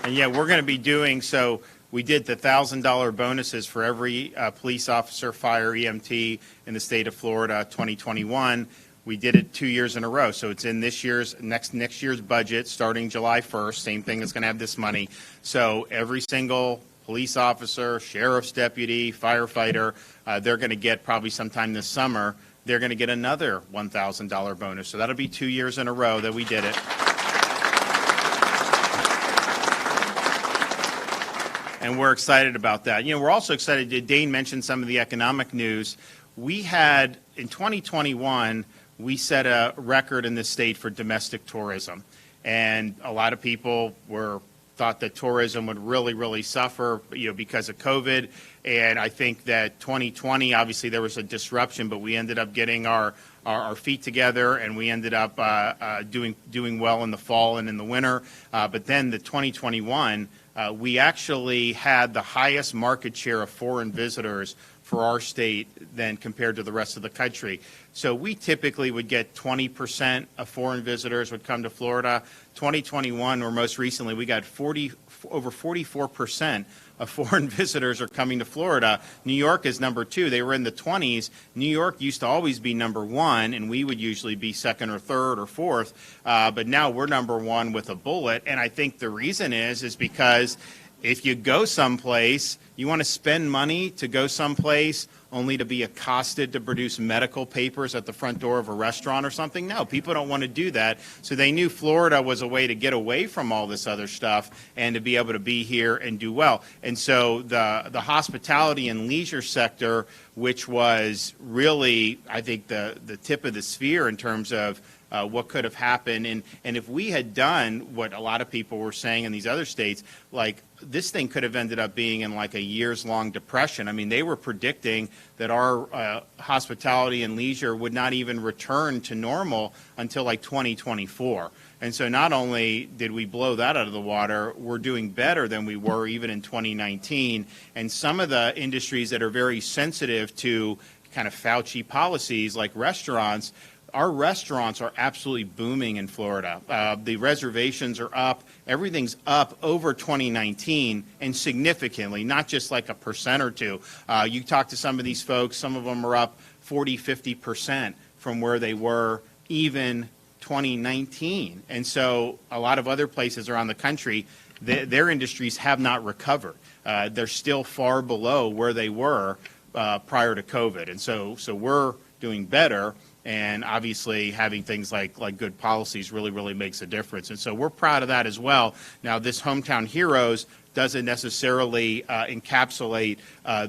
And yeah, we're going to be doing so. We did the $1,000 bonuses for every police officer, fire, EMT in the state of Florida, 2021. We did it 2 years in a row, so it's in this year's next year's budget, starting July 1st. Same thing that's going to have this money. So every single police officer, sheriff's deputy, firefighter, they're going to get probably sometime this summer. They're going to get another $1,000 bonus. So that'll be 2 years in a row that we did it. And we're excited about that. You know, we're also excited. Dane mentioned some of the economic news. We had, in 2021, we set a record in this state for domestic tourism. And a lot of people thought that tourism would really suffer, because of COVID. And I think that 2020, obviously there was a disruption, but we ended up getting our feet together, and we ended up doing well in the fall and in the winter. But then the 2021, we actually had the highest market share of foreign visitors for our state than compared to the rest of the country. So we typically would get 20% of foreign visitors would come to Florida. 2021, or most recently, we got over 44% of foreign visitors are coming to Florida. New York is number 2. They were in the 20s. New York used to always be number 1, and we would usually be second or third or fourth. But now we're number 1 with a bullet. And I think the reason is because if you go someplace, you want to spend money to go someplace only to be accosted to produce medical papers at the front door of a restaurant or something? No, people don't want to do that. So they knew Florida was a way to get away from all this other stuff and to be able to be here and do well. And so the hospitality and leisure sector, which was really, I think, the tip of the sphere in terms of what could have happened. And if we had done what a lot of people were saying in these other states, like this thing could have ended up being in like a years-long depression. I mean, they were predicting that our hospitality and leisure would not even return to normal until like 2024. And so not only did we blow that out of the water, we're doing better than we were even in 2019. And some of the industries that are very sensitive to kind of Fauci policies, like restaurants, our restaurants are absolutely booming in Florida. The reservations are up. Everything's up over 2019 and significantly, not just like a percent or two. You talk to some of these folks, some of them are up 40, 50% from where they were even 2019. And so a lot of other places around the country, their industries have not recovered. They're still far below where they were prior to COVID. And so we're doing better. And obviously having things like good policies really makes a difference. And so we're proud of that as well. Now, this Hometown Heroes doesn't necessarily encapsulate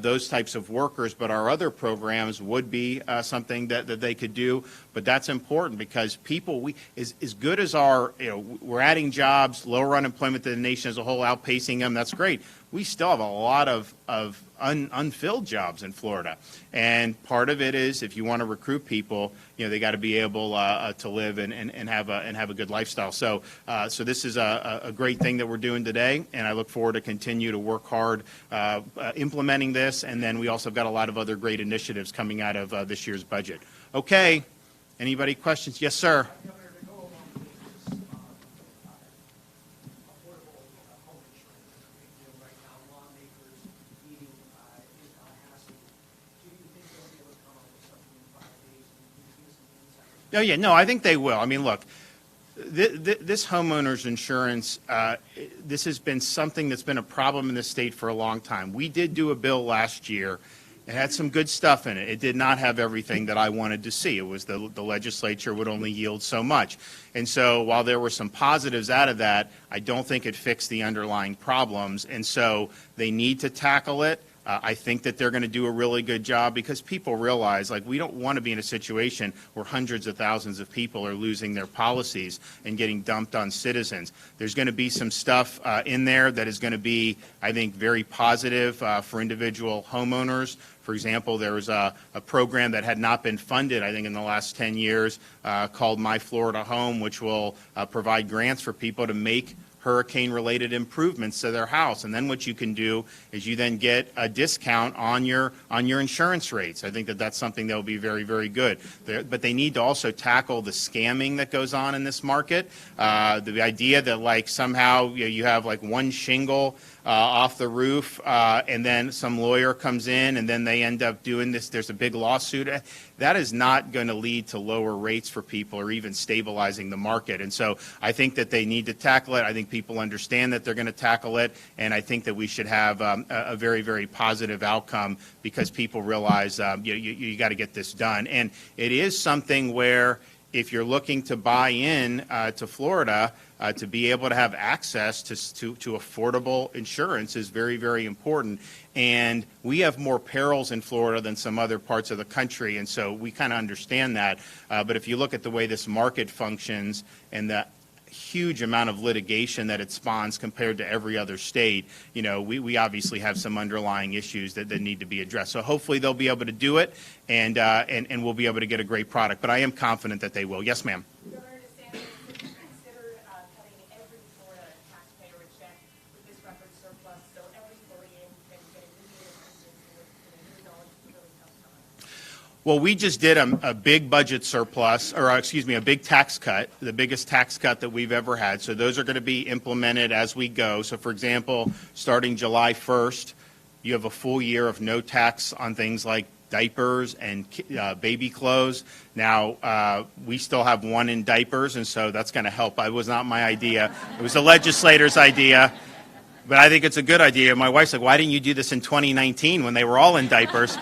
those types of workers, but our other programs would be something that they could do. But that's important because people, as good as we're adding jobs, lower unemployment than the nation as a whole, outpacing them, that's great. We still have a lot of unfilled jobs in Florida. And part of it is if you want to recruit people, they got to be able to live and have a good lifestyle. So this is a great thing that we're doing today, and I look forward to continue to work hard implementing this. And then we also have got a lot of other great initiatives coming out of this year's budget. Okay. Anybody questions? Yes, sir. Oh, yeah, no, I think they will. I mean, look, this homeowners insurance, this has been something that's been a problem in the state for a long time. We did do a bill last year. It had some good stuff in it. It did not have everything that I wanted to see. It was the legislature would only yield so much. And so while there were some positives out of that, I don't think it fixed the underlying problems. And so they need to tackle it. I think that they're going to do a really good job because people realize, we don't want to be in a situation where hundreds of thousands of people are losing their policies and getting dumped on citizens. There's going to be some stuff in there that is going to be, I think, very positive for individual homeowners. For example, there was a program that had not been funded, I think, in the last 10 years called My Florida Home, which will provide grants for people to make hurricane-related improvements to their house. And then what you can do is you then get a discount on your insurance rates. I think that that's something that will be very, very good. But they need to also tackle the scamming that goes on in this market. The idea that like somehow you have like one shingle off the roof, and then some lawyer comes in, and then they end up doing this. There's a big lawsuit. That is not going to lead to lower rates for people or even stabilizing the market. And so I think that they need to tackle it. I think people understand that they're going to tackle it, and I think that we should have a very, very positive outcome because people realize you got to get this done. And it is something where if you're looking to buy in to Florida, to be able to have access to affordable insurance is very, very important. And we have more perils in Florida than some other parts of the country, and so we kind of understand that. But if you look at the way this market functions and the huge amount of litigation that it spawns compared to every other state, we obviously have some underlying issues that need to be addressed. So hopefully they'll be able to do it, and we'll be able to get a great product. But I am confident that they will. Yes, ma'am. Governor DeSantis, would you consider cutting every Florida taxpayer a check with this record surplus so every Floridian can get a new year of $1 to really tough time? Well, we just did a big budget surplus, or excuse me, a big tax cut, the biggest tax cut that we've ever had. So those are going to be implemented as we go. So, for example, starting July 1st, you have a full year of no tax on things like diapers and baby clothes. Now, we still have one in diapers, and so that's going to help. It was not my idea. It was the legislator's idea. But I think it's a good idea. My wife's like, why didn't you do this in 2019 when they were all in diapers?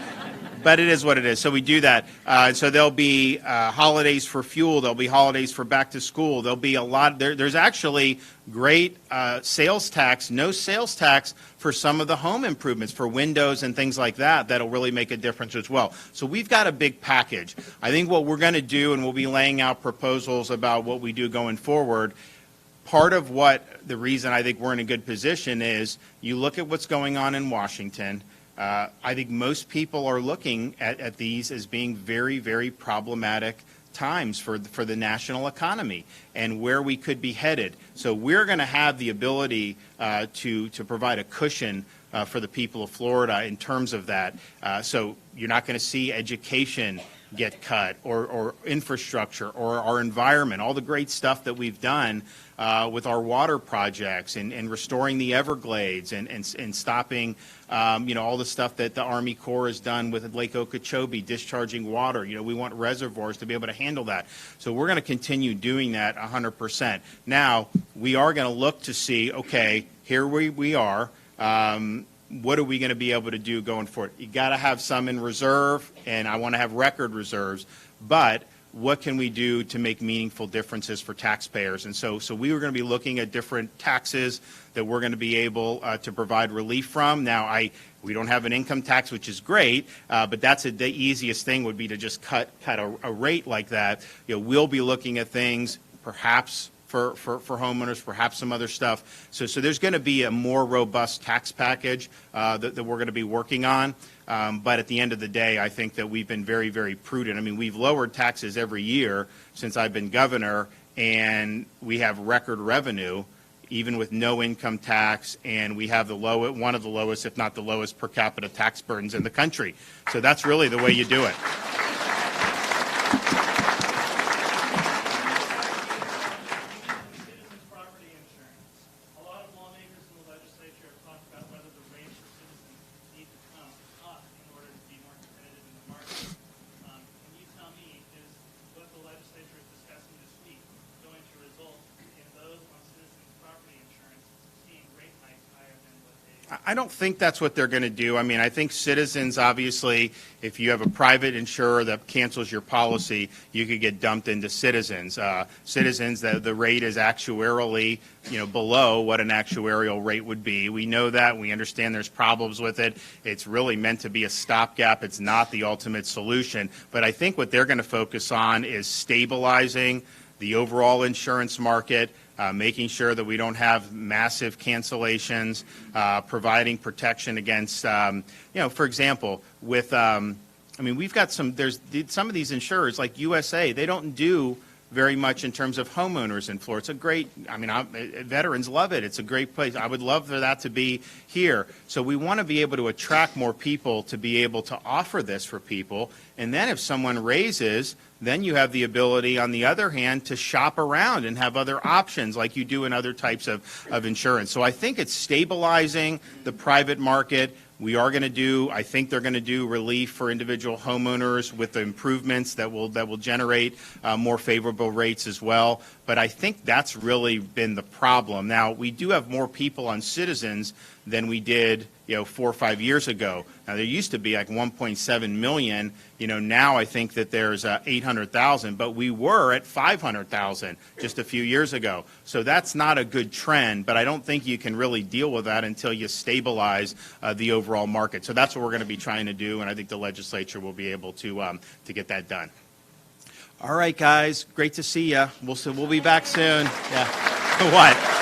But it is what it is. So we do that. So there'll be holidays for fuel. There'll be holidays for back to school. There'll be a lot. There's actually great sales tax, no sales tax for some of the home improvements, for windows and things like that. That'll really make a difference as well. So we've got a big package. I think what we're going to do, and we'll be laying out proposals about what we do going forward. Part of the reason I think we're in a good position is you look at what's going on in Washington. I think most people are looking at these as being very, very problematic times for the national economy and where we could be headed. So we're going to have the ability to provide a cushion for the people of Florida in terms of that. So you're not going to see education get cut, or infrastructure, or our environment, all the great stuff that we've done with our water projects and restoring the Everglades and stopping all the stuff that the Army Corps has done with Lake Okeechobee, discharging water. We want reservoirs to be able to handle that. So we're going to continue doing that 100%. Now, we are going to look to see, okay, here we are. What are we going to be able to do going forward? You got to have some in reserve, and I want to have record reserves, but what can we do to make meaningful differences for taxpayers? And so we were going to be looking at different taxes that we're going to be able to provide relief from. Now, we don't have an income tax, which is great, but that's the easiest thing would be to just cut a rate like that. We'll be looking at things perhaps for homeowners, perhaps some other stuff. So there's going to be a more robust tax package that we're going to be working on. But at the end of the day, I think that we've been very, very prudent. I mean, we've lowered taxes every year since I've been governor, and we have record revenue, even with no income tax, and we have one of the lowest, if not the lowest, per capita tax burdens in the country. So that's really the way you do it. I don't think that's what they're going to do. I mean, I think Citizens, obviously, if you have a private insurer that cancels your policy, you could get dumped into Citizens. Citizens, the rate is actuarially, below what an actuarial rate would be. We know that. We understand there's problems with it. It's really meant to be a stopgap. It's not the ultimate solution. But I think what they're going to focus on is stabilizing the overall insurance market, making sure that we don't have massive cancellations, providing protection against, for example, with, we've got there's some of these insurers like USA, they don't do very much in terms of homeowners in Florida. It's a great, veterans love it. It's a great place. I would love for that to be here. So we want to be able to attract more people to be able to offer this for people. And then if someone raises, then you have the ability, on the other hand, to shop around and have other options like you do in other types of insurance. So I think it's stabilizing the private market. We are going to do, I think they're going to do relief for individual homeowners with the improvements that will generate more favorable rates as well. But I think that's really been the problem. Now, we do have more people on Citizens than we did, 4 or 5 years ago. Now, there used to be like 1.7 million. Now I think that there's 800,000, but we were at 500,000 just a few years ago. So that's not a good trend, but I don't think you can really deal with that until you stabilize the overall market. So that's what we're going to be trying to do, and I think the legislature will be able to get that done. All right, guys, great to see you. We'll be back soon. Yeah. What?